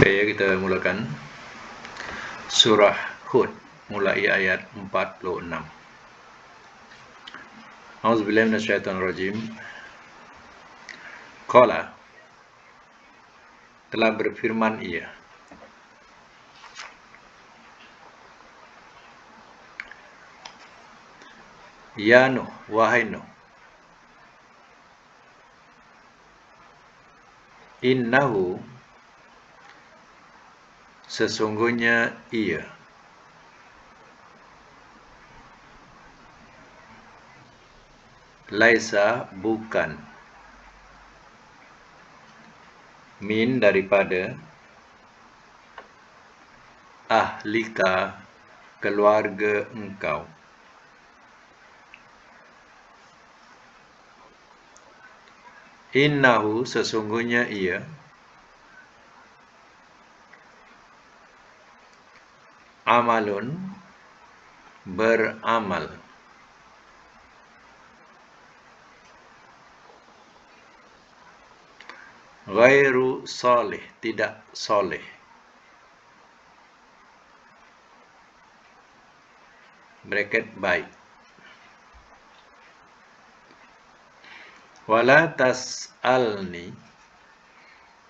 Oke, kita mulakan surah Hud mulai ayat 46. A'udzubillahi minasyaitonirrajim. Qala, telah berfirman ia, Ya Nuh, wahai Nuh, innahu, sesungguhnya ia, laisa, bukan, min, daripada, ahlika, keluarga engkau, innahu, sesungguhnya ia, amalun, beramal, ghairu soleh, tidak soleh, bracket baik, wala tas'alni,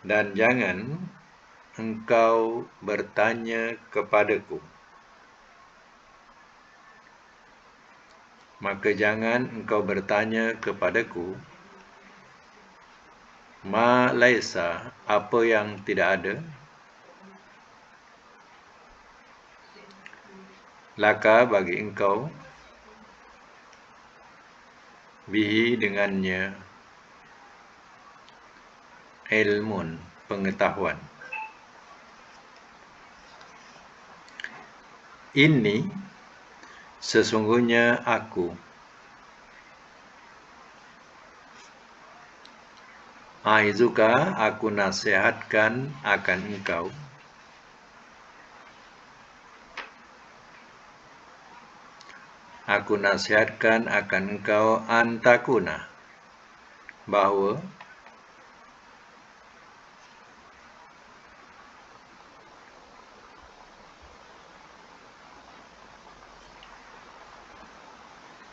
dan jangan engkau bertanya kepadaku, maka jangan engkau bertanya kepadaku, ma laisa, apa yang tidak ada, laka, bagi engkau, bihi, dengannya, ilmun, pengetahuan. Ini, sesungguhnya aku, aizuka, aku nasihatkan akan engkau, aku nasihatkan akan engkau, antakuna, bahwa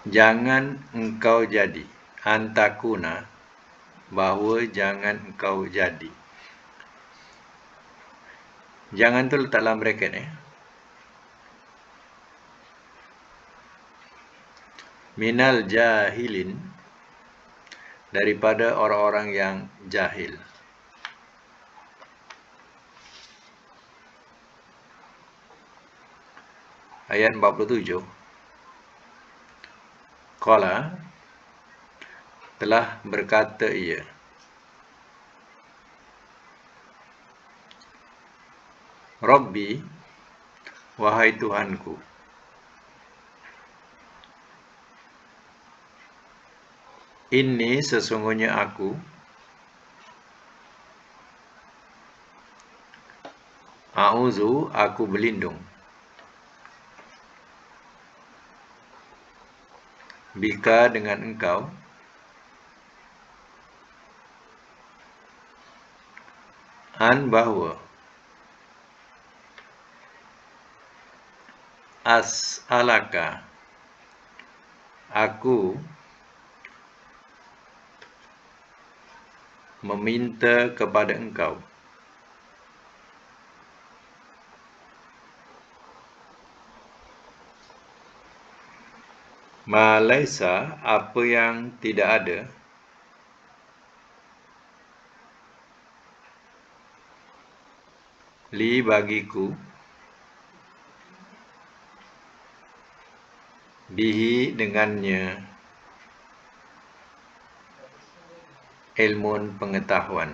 jangan engkau jadi, antakuna, bahwa jangan engkau jadi. Jangan tu letak dalam bracket ya. Minal jahilin, daripada orang-orang yang jahil. Ayat 47. Qala, telah berkata ia, Rabbi, wahai Tuhanku, ini, sesungguhnya aku, a'udzu, aku berlindung, bika, dengan engkau, an, bahwa, as'alaka, aku meminta kepada engkau, ma laisa, apa yang tidak ada, li, bagiku, bihi, dengannya, ilmun, pengetahuan.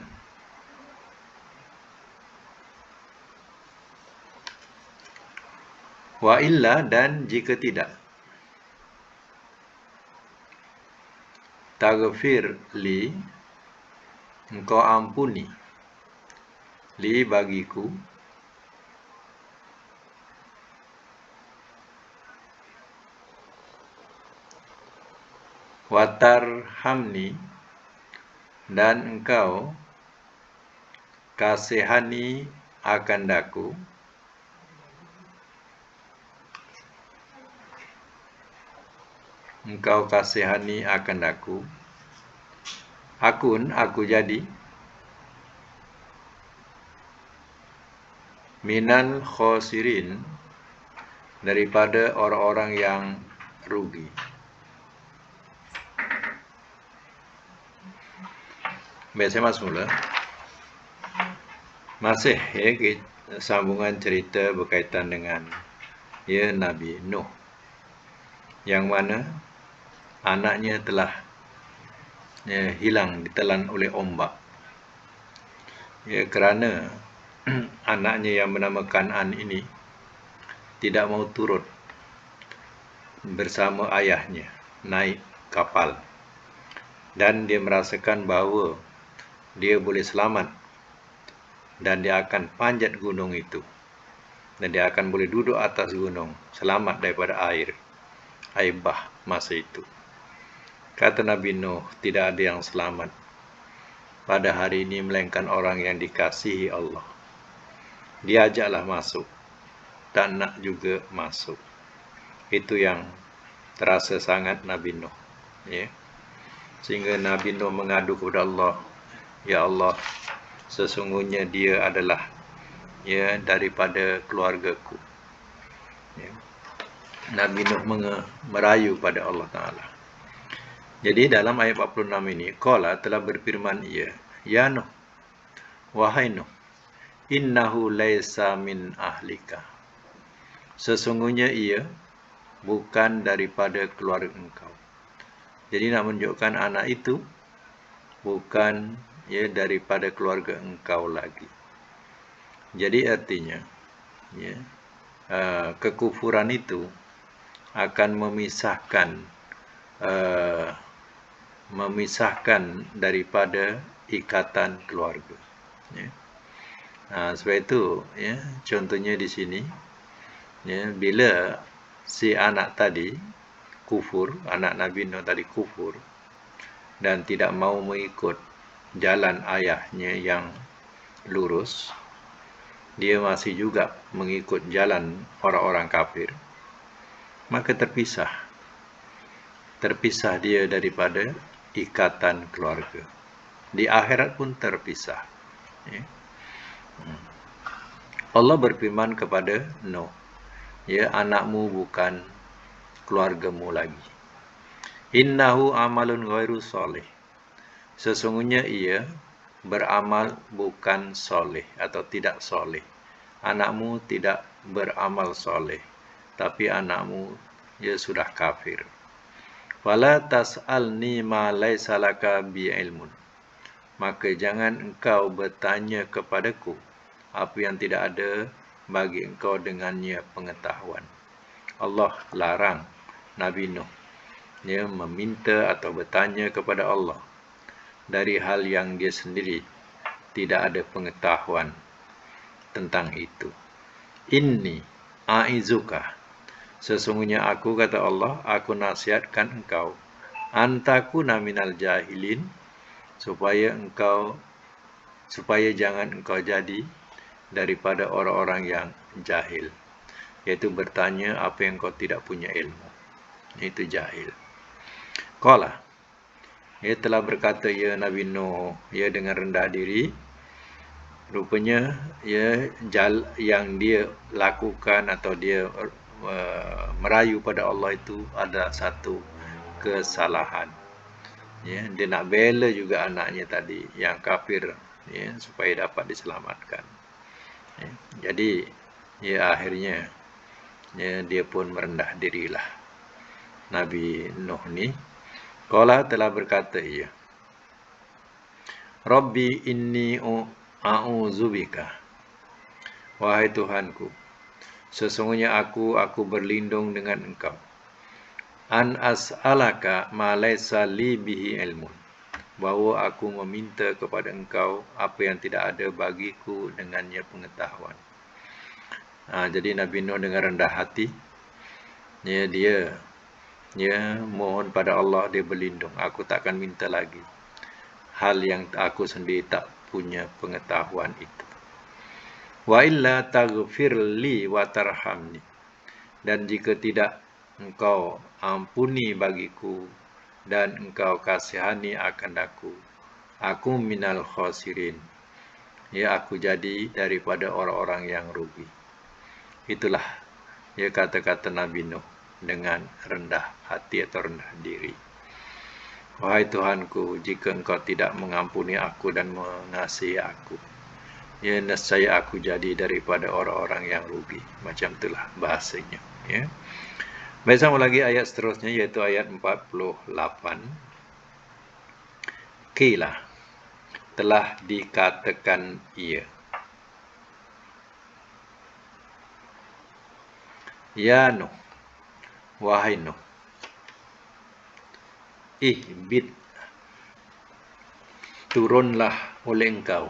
Wa illa, dan jika tidak, taghfir li, engkau ampuni, li, bagiku, watarhamni, dan engkau kasihani akan daku, engkau kasihani akan daku, aku jadi minal khosirin, daripada orang-orang yang rugi. Baik, saya masuk mula. Masih sambungan cerita berkaitan dengan Nabi Nuh, yang mana anaknya telah hilang ditelan oleh ombak. Kerana anaknya yang bernama Kan'an ini tidak mau turut bersama ayahnya naik kapal, dan dia merasakan bahawa dia boleh selamat dan dia akan panjat gunung itu, dan dia akan boleh duduk atas gunung selamat daripada air bah masa itu. Kata Nabi Nuh, tidak ada yang selamat pada hari ini melainkan orang yang dikasihi Allah. Dia ajaklah masuk, tak nak juga masuk. Itu yang terasa sangat Nabi Nuh, sehingga Nabi Nuh mengadu kepada Allah, ya Allah, sesungguhnya dia adalah daripada keluargaku. Nabi Nuh merayu pada Allah Ta'ala. Jadi dalam ayat 46 ini, qala telah berfirman ia, ya Nuh, wahai Nuh, innahu laisa min ahlika, sesungguhnya ia bukan daripada keluarga engkau. Jadi nak menunjukkan anak itu bukan daripada keluarga engkau lagi. Jadi artinya kekufuran itu akan memisahkan daripada ikatan keluarga. Sebab itu contohnya di sini, bila si anak tadi kufur, anak Nabi Nuh tadi kufur dan tidak mau mengikut jalan ayahnya yang lurus, dia masih juga mengikut jalan orang-orang kafir, maka terpisah dia daripada ikatan keluarga. Di akhirat pun terpisah. Allah berfirman kepada Nuh, anakmu bukan keluargamu lagi. Innahu amalun ghairu soleh, sesungguhnya ia beramal bukan soleh atau tidak soleh. Anakmu tidak beramal soleh, tapi anakmu sudah kafir. Fala tas'alni ma laisa laka bi ilmun, maka jangan engkau bertanya kepadaku apa yang tidak ada bagi engkau dengannya pengetahuan. Allah larang Nabi Nuh meminta atau bertanya kepada Allah dari hal yang dia sendiri tidak ada pengetahuan tentang itu. Inni a'izuka, sesungguhnya aku, kata Allah, aku nasihatkan engkau, antakuna minal jahilin, supaya jangan engkau jadi daripada orang-orang yang jahil, yaitu bertanya apa yang kau tidak punya ilmu. Itu jahil. Qala, ia telah berkata Nabi Nuh dengan rendah diri. Rupanya yang dia lakukan atau dia merayu pada Allah itu ada satu kesalahan. Dia nak bela juga anaknya tadi yang kafir, supaya dapat diselamatkan. Jadi akhirnya dia pun merendah dirilah Nabi Nuh ni. Qala telah berkata ia, Rabbi inni a'udzubika, wahai Tuhanku, sesungguhnya aku berlindung dengan engkau, an as'alaka ma laisa li bihi ilmun, bahawa aku meminta kepada engkau apa yang tidak ada bagiku dengannya pengetahuan. Jadi Nabi Nuh dengan rendah hati, dia mohon pada Allah, dia berlindung, aku takkan minta lagi hal yang aku sendiri tak punya pengetahuan itu. Wa illa taghfir li wa tarhamni. Dan jika tidak engkau ampuni bagiku dan engkau kasihani akan aku minal khasirin. Ya, aku jadi daripada orang-orang yang rugi. Itulah ya kata-kata Nabi Nuh dengan rendah hati atau rendah diri. Wahai Tuhanku, jika engkau tidak mengampuni aku dan mengasihi aku, ya nescaya aku jadi daripada orang-orang yang rugi. Macam itulah bahasanya. Ya. Baik, sama lagi ayat seterusnya, yaitu ayat 48. Qila, telah dikatakan ia. Ya Nuh, wahai Nuh, ihbit, turunlah oleh engkau,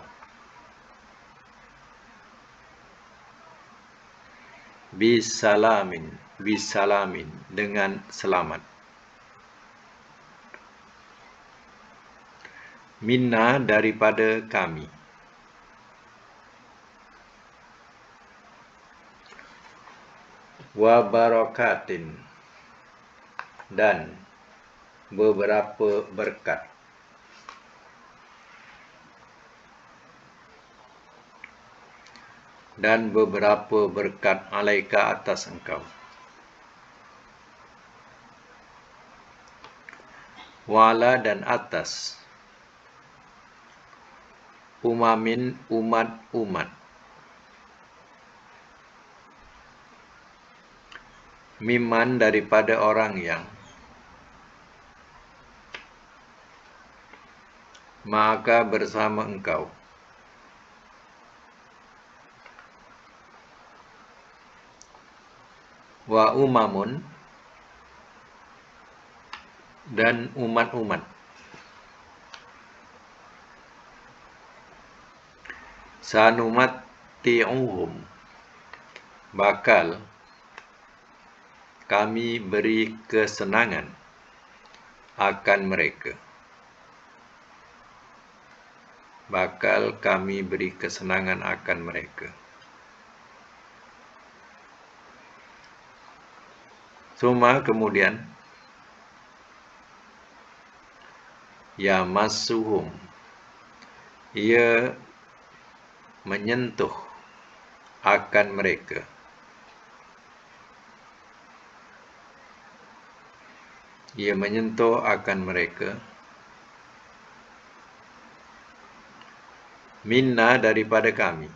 bisalamin, dengan selamat, minna, daripada kami, wa barakatin, dan beberapa berkat, alaika, atas engkau, wala, dan atas, umamin, umat-umat, miman, daripada orang yang, maka bersama engkau, wa umamun, dan umat-umat, sanumatti'uhum, bakal kami beri kesenangan akan mereka, Suma, kemudian, yamassuhum, ia menyentuh akan mereka, minna, daripada kami,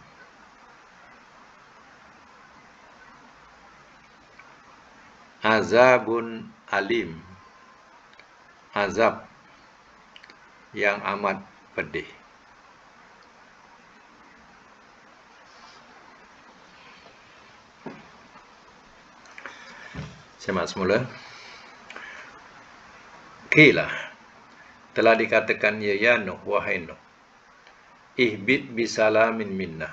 azabun alim, azab yang amat pedih. Semak semula. Qila, telah dikatakan ya Nuh, wahai Nuh, ihbit bisalamin minna,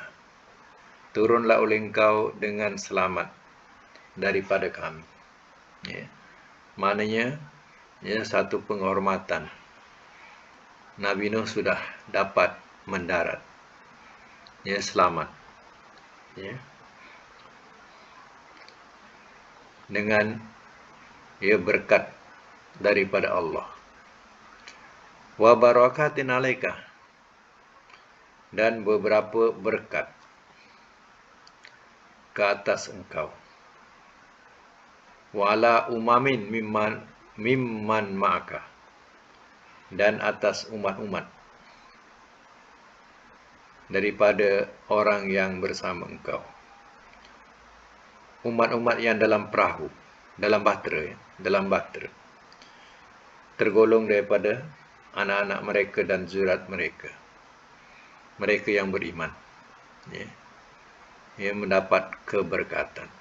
turunlah oleh engkau dengan selamat daripada kami. Ya. Maknanya, ya, satu penghormatan. Nabi Nuh sudah dapat mendarat. Ya, selamat. Ya. Dengan ya berkat daripada Allah. Wa barakatin alaika, dan beberapa berkat ke atas engkau. Wala umamin mimman ma'aka, dan atas umat-umat daripada orang yang bersama engkau. Umat-umat yang dalam perahu, dalam bahtera, tergolong daripada anak-anak mereka dan zurat mereka yang beriman, ya, yang mendapat keberkatan.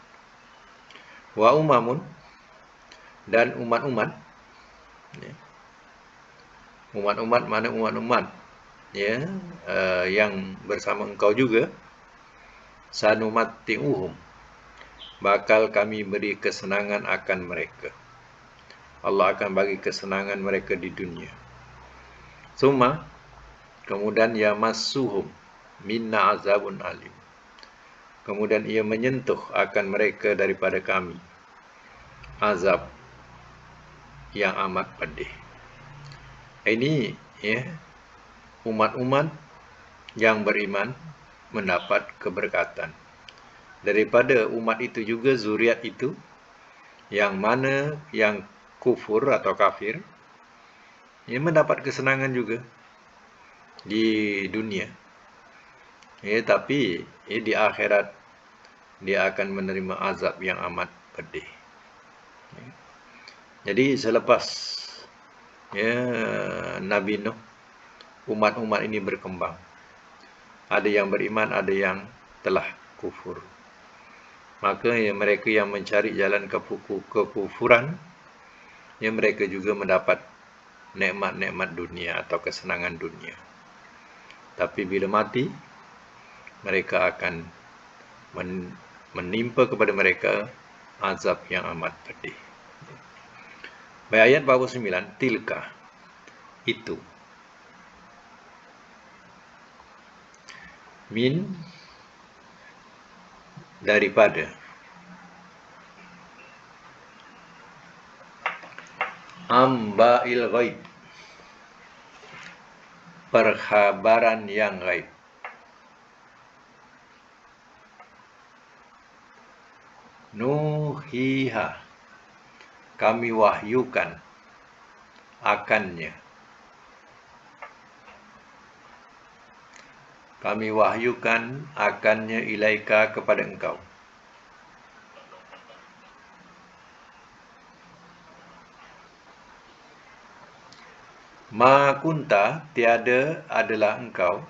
Wa umamun, dan umat-umat, ya. Umat-umat mana umat-umat, ya, yang bersama engkau juga, sanumatti'uhum, bakal kami beri kesenangan akan mereka. Allah akan bagi kesenangan mereka di dunia. Suma, kemudian yamassuhum minna azabun alim, kemudian ia menyentuh akan mereka daripada kami azab yang amat pedih. Ini ya, umat-umat yang beriman mendapat keberkatan. Daripada umat itu juga zuriat itu, yang mana yang kufur atau kafir, ia mendapat kesenangan juga di dunia. Ya, tapi di akhirat dia akan menerima azab yang amat pedih. Jadi selepas Nabi Nuh, umat-umat ini berkembang. Ada yang beriman, ada yang telah kufur. Maka mereka yang mencari jalan kekufuran, mereka juga mendapat nikmat-nikmat dunia atau kesenangan dunia. Tapi bila mati, mereka akan menimpa kepada mereka azab yang amat pedih. Baik, ayat 49, tilka, itu, min, daripada, amba'il ghaib, perkhabaran yang gaib. Nuhiha, kami wahyukan akannya. Kami wahyukan akannya ilaika kepada engkau. Ma kunta, tiada adalah engkau,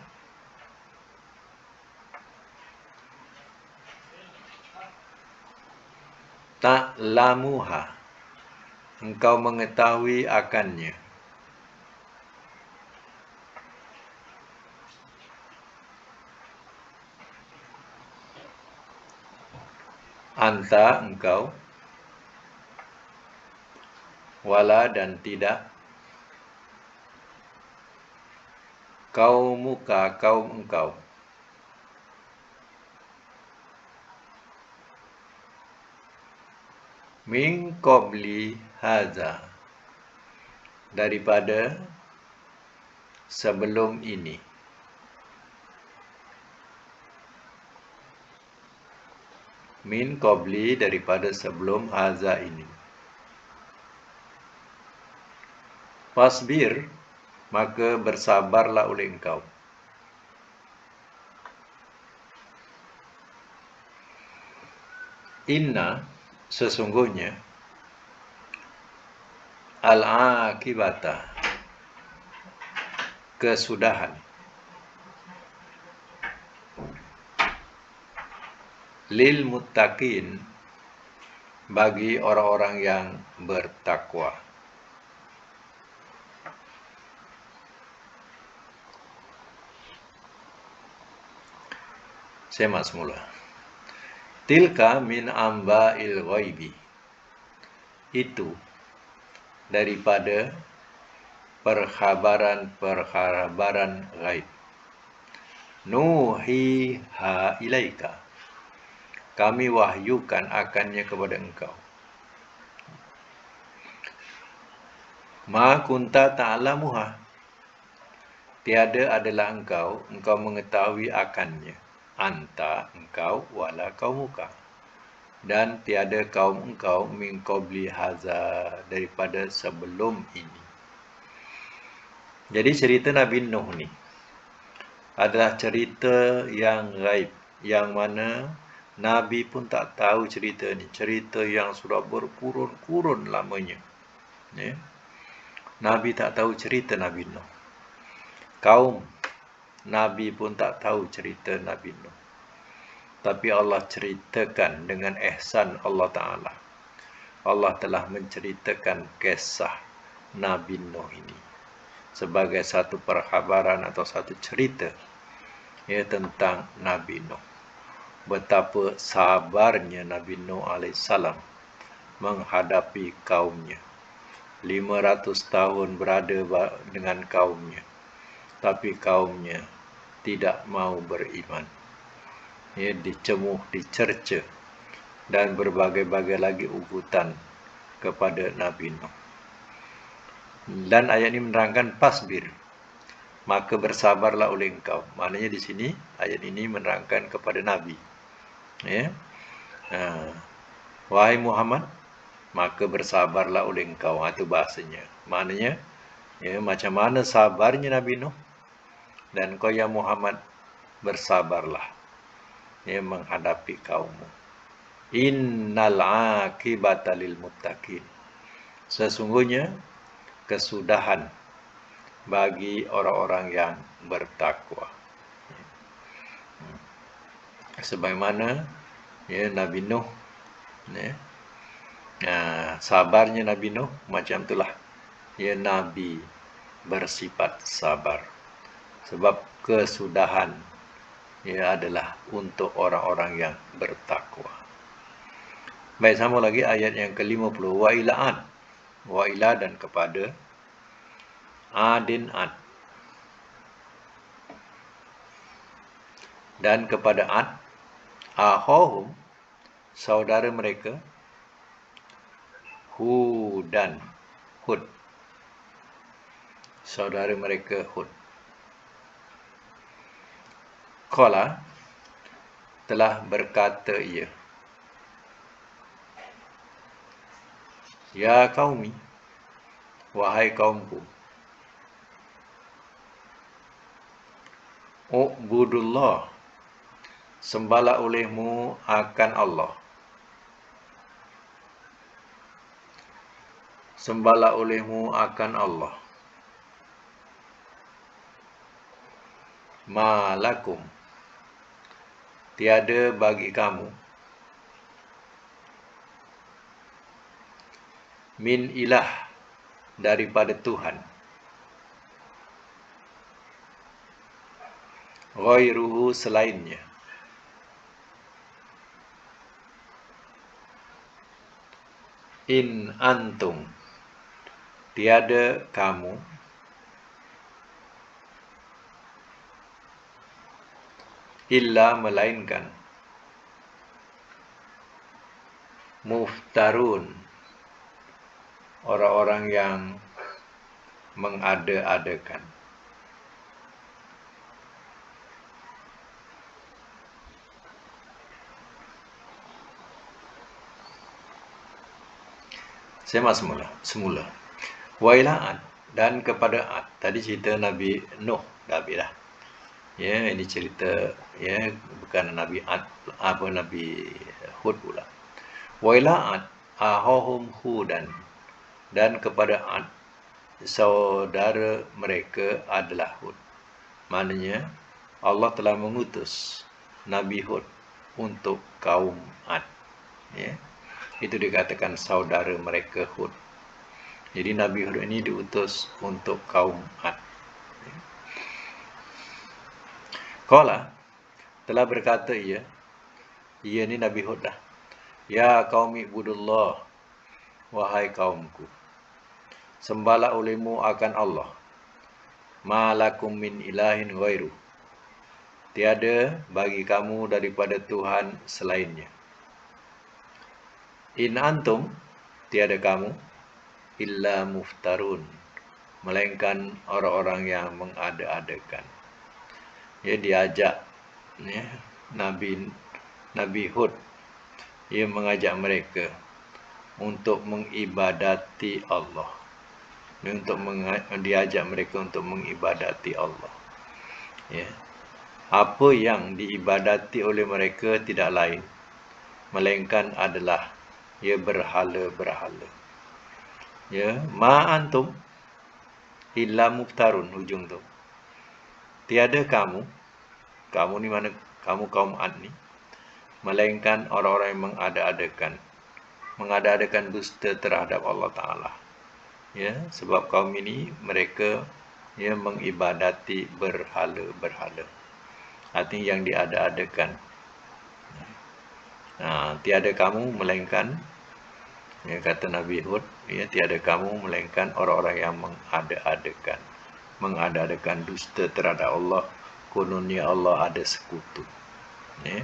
ta'lamuha, engkau mengetahui akannya. Anta, engkau, wala, dan tidak, kaumuka, kaum engkau, min qabli hadza, daripada sebelum ini. Min qabli, daripada sebelum hadza ini. Fasbir, maka bersabarlah oleh engkau. Inna, sesungguhnya, al-akibata, kesudahan, lil muttaqin, bagi orang-orang yang bertakwa. Semak semula. Tilka min amba'il ghaibi, itu daripada perkhabaran ghaib. Nuhiha ilaika, kami wahyukan akannya kepada engkau. Ma kunta ta'lamuha, tiada adalah engkau mengetahui akannya. Anta, engkau, wala kaumuka, dan tiada kaum engkau, min qabli haza, daripada sebelum ini. Jadi cerita Nabi Nuh ni adalah cerita yang gaib, yang mana Nabi pun tak tahu cerita ni. Cerita yang sudah berkurun-kurun lamanya. Ya? Nabi tak tahu cerita Nabi Nuh. Kaum Nabi pun tak tahu cerita Nabi Nuh. Tapi Allah ceritakan dengan ihsan Allah Ta'ala. Allah telah menceritakan kisah Nabi Nuh ini sebagai satu perkhabaran atau satu cerita tentang Nabi Nuh. Betapa sabarnya Nabi Nuh AS menghadapi kaumnya. 500 tahun berada dengan kaumnya, tapi kaumnya tidak mau beriman. ya, dicemuh, dicerca, dan berbagai-bagai lagi ugutan kepada Nabi Nuh. Dan ayat ini menerangkan pasbir, maka bersabarlah oleh engkau. Maknanya di sini ayat ini menerangkan kepada Nabi. Ya. Wahai Muhammad, maka bersabarlah oleh engkau. Itu bahasanya. Maknanya, ya, macam mana sabarnya Nabi Nuh, dan kau ya Muhammad bersabarlah, ya, menghadapi kaummu. Innal aqibata lil muttaqin. Sesungguhnya kesudahan bagi orang-orang yang bertakwa. Sebagaimana, ya, Nabi Nuh, ya, sabarnya Nabi Nuh macam itulah, ya, Nabi bersifat sabar. Sebab kesudahan, ya, adalah untuk orang-orang yang bertakwa. Baik, sama lagi ayat yang ke-50. Wa ila Ad. Wa ila dan kepada Adin Ad. Dan kepada Ad, ahahum, saudara mereka, Hudan, Hud. Saudara mereka Hud. Qala, telah berkata ia, ya qaumi, wahai kaumku, U'budullah, sembahlah olehmu akan Allah. Sembahlah olehmu akan Allah. Malakum, tiada bagi kamu, min ilah, daripada Tuhan, ghairuhu, selainnya. In antum, tiada kamu, illa, melainkan, muftarun, orang-orang yang mengada-adakan. Saya masuk semula. Wa ila Ad, dan kepada Ad. Tadi cerita Nabi Nuh, Nabi dah. Ya, ini cerita, ya, bukan Nabi Ad, Nabi Hud pula. Wa ila Ad, ahahum Hudan, dan kepada Ad, saudara mereka adalah Hud. Maknanya, Allah telah mengutus Nabi Hud untuk kaum Ad. Ya. Itu dikatakan saudara mereka Hud. Jadi Nabi Hud ini diutus untuk kaum Ad. Qala, telah berkata ia ni Nabi Hud dah. Ya qaumi ibudullah, wahai kaumku, sembahlah olehmu akan Allah. Ma lakum min ilahin ghairu, tiada bagi kamu daripada Tuhan selainnya. In antum, tiada kamu, illa muftarun, melainkan orang-orang yang mengada-adakan. Ya, diajak, ya, Nabi Hud, ia mengajak mereka untuk mengibadati Allah. Diajak mereka untuk mengibadati Allah. Ya. Apa yang diibadati oleh mereka tidak lain melainkan adalah, ya, berhala-berhala. Ya, ma antum illa muftarun, ujung tu. Tiada kamu ni mana? Kamu kaum Ad ni, melainkan orang-orang yang mengada-adakan dusta terhadap Allah Ta'ala. Ya, sebab kaum ini mereka, ya, mengibadati berhala-berhala. Artinya yang diada-adakan. Tiada kamu melainkan, ya, kata Nabi Hud, ya, tiada kamu melainkan orang-orang yang mengada-adakan dusta terhadap Allah, kononnya Allah ada sekutu. Ya.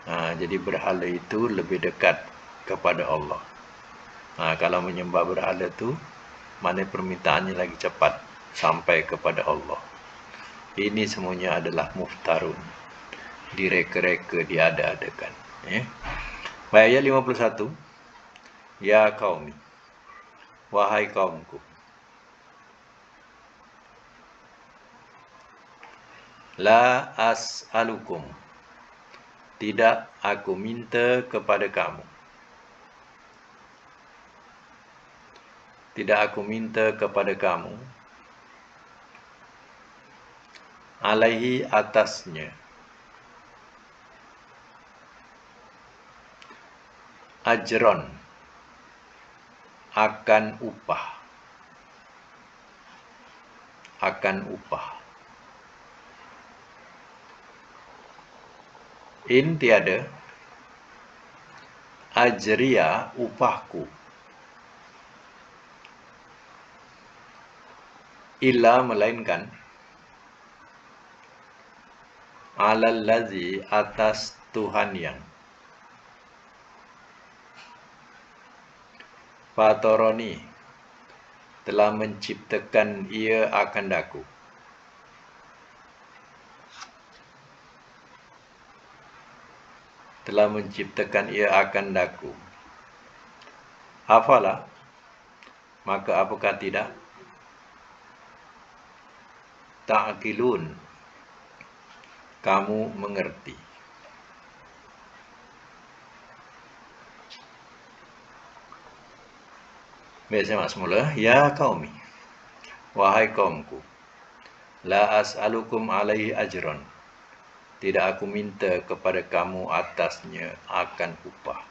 Jadi berhala itu lebih dekat kepada Allah. Kalau menyembah berhala itu, mana permintaannya lagi cepat sampai kepada Allah. Ini semuanya adalah muftarun, direka-reka, diada-adakan. Baik, ayat 51. Ya qaumi, wahai kaumku, la as'alukum, tidak aku minta kepada kamu. Tidak aku minta kepada kamu. Alaihi, atasnya. Ajron, akan upah. Akan upah. In, tiada. Ajriya, upahku. Illa, melainkan. Alallazi, atas Tuhan yang. Fatoroni, telah menciptakan ia akan daku. Telah menciptakan ia akan daku. Afala, maka apakah tidak? Ta'qilun, kamu mengerti. Baik, saya mak semula. Ya qaumi, wahai kaumku, la as'alukum alaihi ajron, tidak aku minta kepada kamu atasnya akan upah.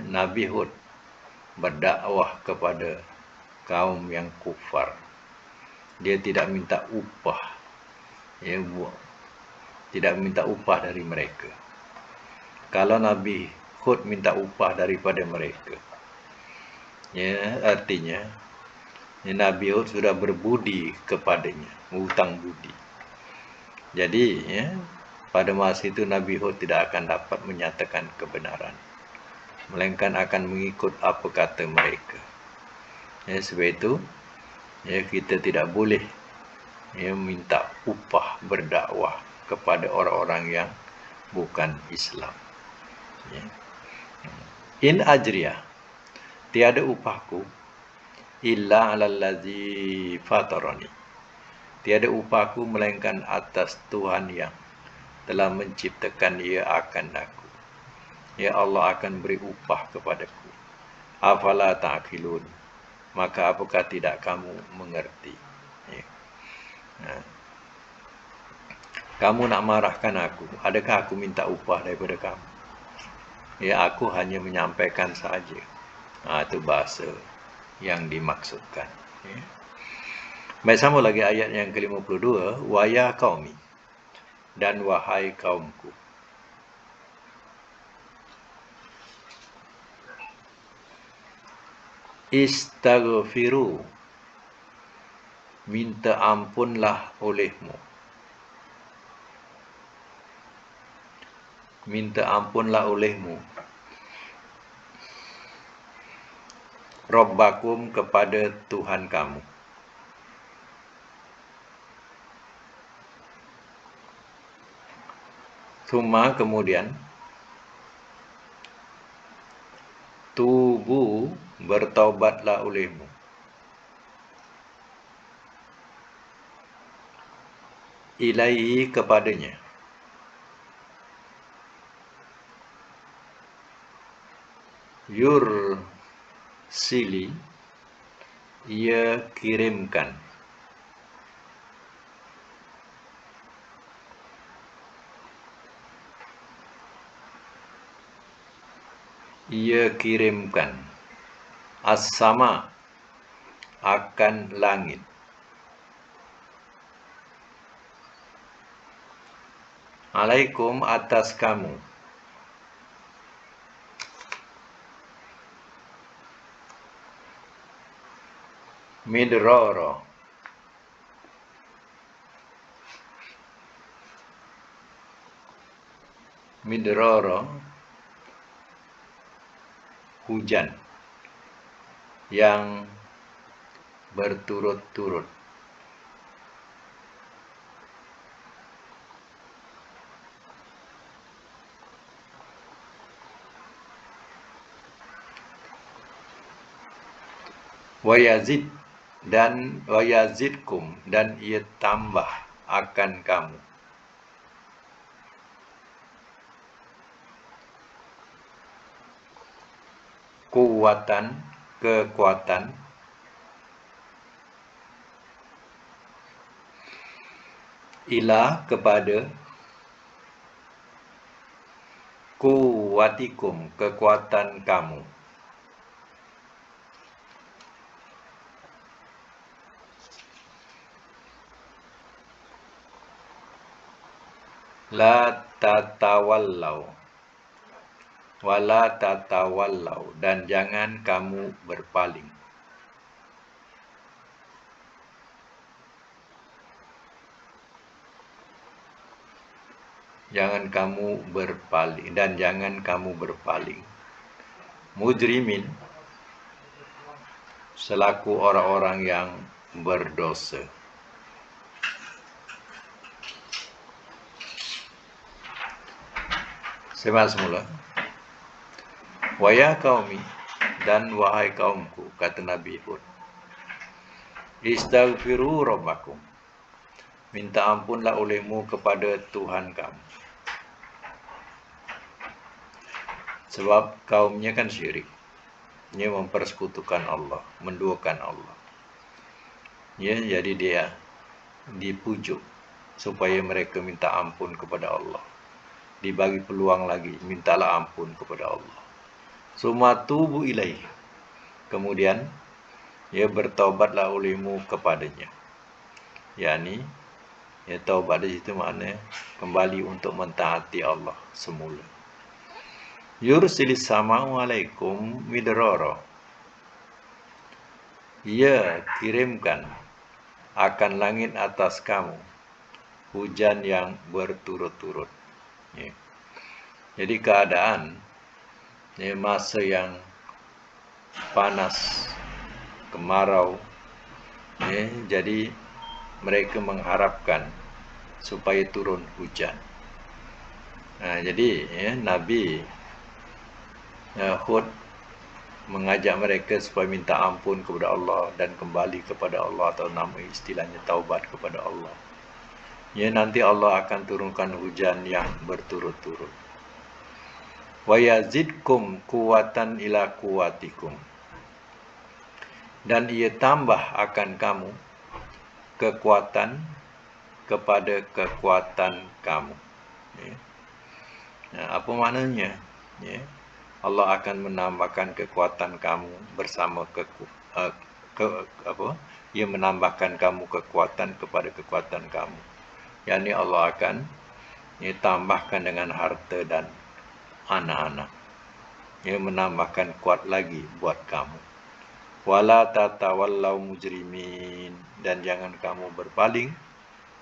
Nabi Hud berdakwah kepada kaum yang kufar. Dia tidak minta upah. Tidak minta upah dari mereka. Kalau Nabi Hud minta upah daripada mereka, artinya Nabi Hud sudah berbudi kepadanya, hutang budi. Jadi pada masa itu Nabi Hud tidak akan dapat menyatakan kebenaran, melainkan akan mengikut apa kata mereka. Sebab itu kita tidak boleh minta upah berdakwah kepada orang-orang yang bukan Islam. In ajriya, tiada upahku, illa alallazi fatarani, tiada upahku melainkan atas Tuhan yang telah menciptakan ia akan aku. Allah akan beri upah kepadaku. Afala ta'qilun, maka apakah tidak kamu mengerti? Kamu nak marahkan aku, adakah aku minta upah daripada kamu? Aku hanya menyampaikan saja. Itu bahasa yang dimaksudkan. Baik, sama lagi ayat yang ke-52. Wa ya qaumi, dan wahai kaumku. Istaghfiru, minta ampunlah olehmu. Minta ampunlah olehmu. Rabbakum, kepada Tuhan kamu. Thumma, kemudian. Tubu, bertaubatlah olehmu. Ilaihi, kepadanya. Yursili, ia kirimkan. Ia kirimkan. As-sama, akan langit. Alaikum, atas kamu. Midrara, Midrara, hujan yang berturut-turut. Wayazid dan wayazidkum, dan ia tambah akan kamu. Kuwatan, kekuatan. Ila, kepada. Kuwatikum, kekuatan kamu. La tatawallau, wala tatawallau, dan jangan kamu berpaling. Jangan kamu berpaling, dan jangan kamu berpaling. Mujrimin, selaku orang-orang yang berdosa. Semak semula. Waya kaumi, dan wahai kaumku, kata Nabi Hud, istaghfiru rabbakum, minta ampunlah olehmu kepada Tuhan kamu. Sebab kaumnya kan syirik. Dia mempersekutukan Allah, menduakan Allah. Ya, jadi dia dipujuk supaya mereka minta ampun kepada Allah. Dibagi peluang lagi, mintalah ampun kepada Allah. Summa tubu ilaih, kemudian ya bertaubatlah olehmu kepadanya. Yani ya, taubat di situ makna kembali untuk mentaati Allah semula. Yursilis sama'u alaikum midrara, ia kirimkan akan langit atas kamu hujan yang berturut-turut. Ya. Jadi keadaan ya, masa yang panas, kemarau, ya, jadi mereka mengharapkan supaya turun hujan. Jadi ya, Nabi Hud mengajak mereka supaya minta ampun kepada Allah dan kembali kepada Allah, atau nama istilahnya taubat kepada Allah. Ya, nanti Allah akan turunkan hujan yang berturut-turut. Wa yazidkum quwwatan ila quwwatikum, dan ia tambah akan kamu kekuatan kepada kekuatan kamu. Ya. Apa maknanya? Ya. Allah akan menambahkan kekuatan kamu bersama ia menambahkan kamu kekuatan kepada kekuatan kamu. Yani Allah akan tambahkan dengan harta dan anak-anak. Ia menambahkan kuat lagi buat kamu. Wala tatawallau mujrimin, dan jangan kamu berpaling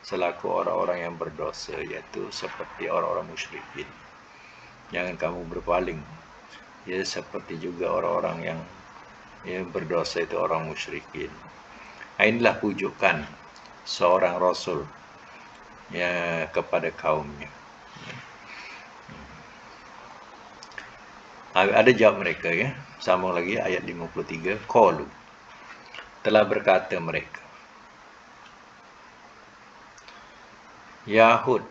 selaku orang-orang yang berdosa, iaitu seperti orang-orang musyrikin. Jangan kamu berpaling, ya, seperti juga orang-orang yang berdosa, itu orang musyrikin. Inilah pujukan seorang rasul ya kepada kaumnya. Ada jawab mereka, ya. Sambung lagi ayat 53. Qalu, telah berkata mereka, Ya Hud,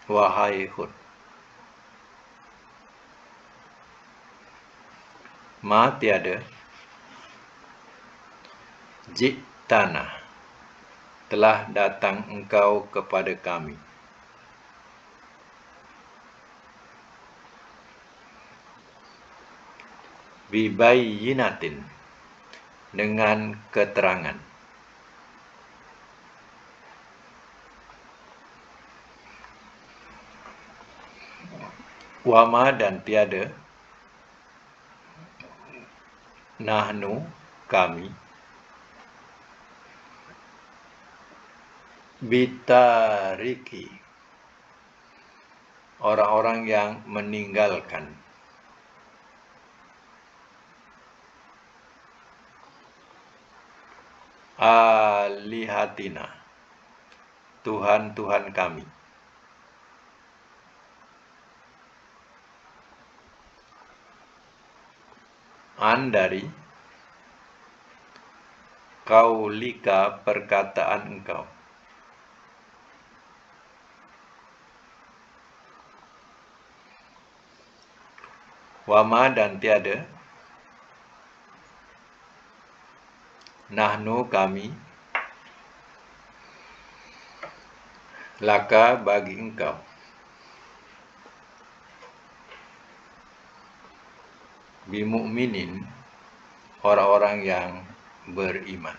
wahai Hud, ma tiada, jitana, telah datang engkau kepada kami, bibayyinatin, dengan keterangan, wama, dan tiada, nahnu, kami, bitariki, orang-orang yang meninggalkan alihatina, Tuhan-Tuhan kami. Dari kaulika, perkataan engkau. Wama, dan tiada, nahnu, kami, laka, bagi engkau, bimu'minin, orang-orang yang beriman.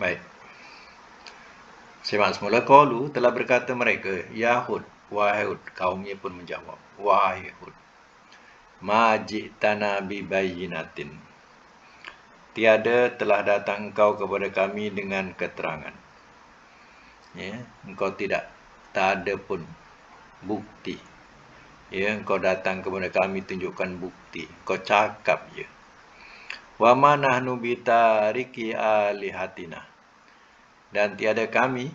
Baik. Simak semula. Qalu, telah berkata mereka, ya Hud, wahai Hud. Kaumnya pun menjawab, wahai Hud, ma ji'tana bibayyinatin, tiada telah datang engkau kepada kami dengan keterangan. Ya, engkau tak ada pun bukti. Ya, engkau datang kepada kami tunjukkan bukti. Engkau cakap je. Wa ma nahnu bitariki alihatina, dan tiada kami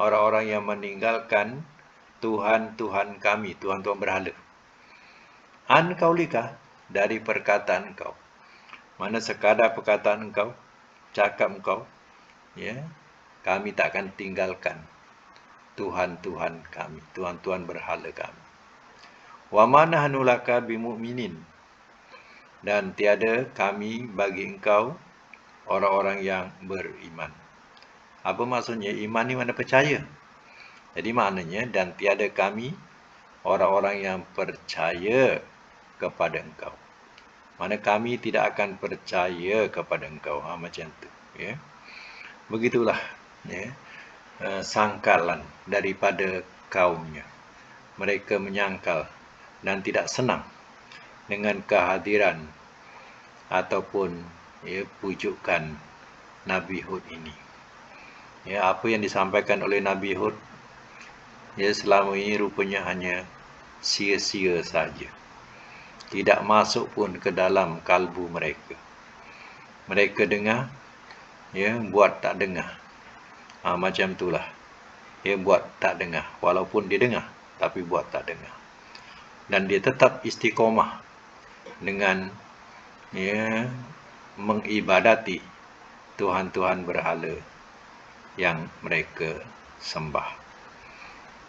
orang-orang yang meninggalkan Tuhan-Tuhan kami, Tuhan-Tuhan berhala. An kaulika, dari perkataan engkau. Mana sekadar perkataan engkau, cakap engkau, ya, kami tak akan tinggalkan Tuhan-Tuhan kami, Tuhan-Tuhan berhala kami. Wa ma nahnu laka bimu'minin, dan tiada kami bagi engkau orang-orang yang beriman. Apa maksudnya? Iman ni mana percaya. Jadi maknanya, dan tiada kami orang-orang yang percaya kepada engkau. Mana kami tidak akan percaya kepada engkau. Macam tu. Ya. Begitulah, ya, sangkalan daripada kaumnya. Mereka menyangkal dan tidak senang dengan kehadiran ataupun, ya, pujukan Nabi Hud ini. Ya, apa yang disampaikan oleh Nabi Hud, ya, selama ini rupanya hanya sia-sia saja. Tidak masuk pun ke dalam kalbu mereka. Mereka dengar, ya, buat tak dengar. Macam itulah. Ya, buat tak dengar. Walaupun dia dengar, tapi buat tak dengar. Dan dia tetap istiqomah dengan, ya, mengibadati Tuhan-Tuhan berhala yang mereka sembah.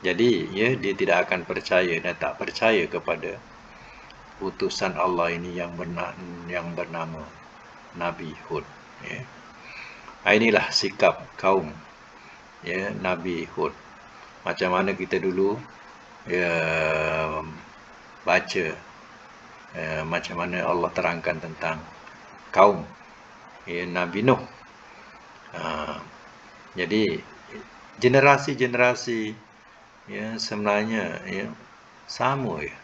Jadi, ya, dia tidak akan percaya dan tak percaya kepada utusan Allah ini yang bernama Nabi Hud. Ya. Inilah sikap kaum, ya, Nabi Hud. Macam mana kita dulu, ya, baca, macam mana Allah terangkan tentang kaum, ya, Nabi Nuh. Jadi generasi-generasi, ya, sebenarnya, ya, sama ya.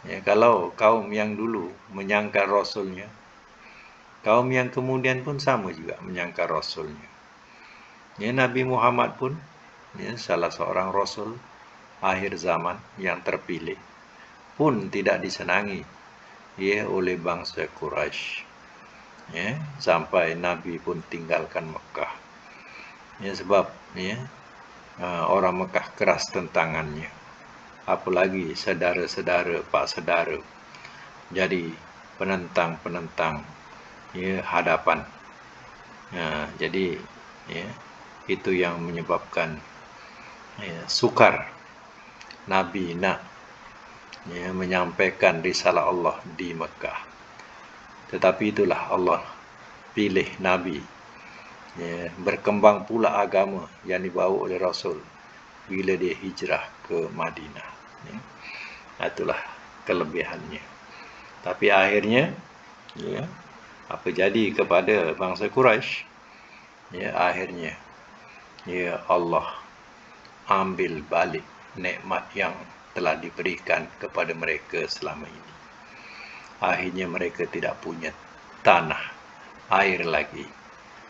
Ya, kalau kaum yang dulu menyangkal Rasulnya, kaum yang kemudian pun sama juga menyangkal Rasulnya. Ya, Nabi Muhammad pun, ya, salah seorang Rasul akhir zaman yang terpilih, pun tidak disenangi, ya, oleh bangsa Quraisy. Ya, sampai Nabi pun tinggalkan Mekah. Ya, sebab, ya, orang Mekah keras tentangannya. Apalagi saudara-saudara, pak saudara, jadi penentang-penentang, ya, hadapan. Jadi, ya, itu yang menyebabkan, ya, sukar Nabi nak, ya, menyampaikan risalah Allah di Mekah. Tetapi itulah Allah pilih Nabi. Ya, berkembang pula agama yang dibawa oleh Rasul bila dia hijrah ke Madinah. Ya. Itulah kelebihannya. Tapi akhirnya, ya, apa jadi kepada bangsa Quraisy? Ya, akhirnya, ya, Allah ambil balik nikmat yang telah diberikan kepada mereka selama ini. Akhirnya mereka tidak punya tanah, air lagi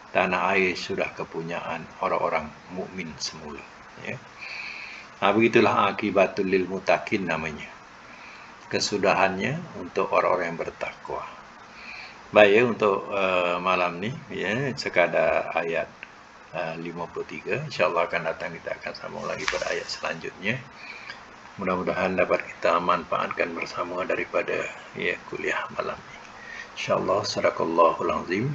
tanah air sudah kepunyaan orang-orang mukmin semula. Ya. Begitulah akibatul lil mutakin namanya. Kesudahannya untuk orang-orang yang bertakwa. Baik ya, untuk malam ni ya, sekadar ayat 53. InsyaAllah akan datang kita akan sambung lagi pada ayat selanjutnya. Mudah-mudahan dapat kita manfaatkan bersama daripada kuliah malam ini. InsyaAllah, sadaqallahul azim.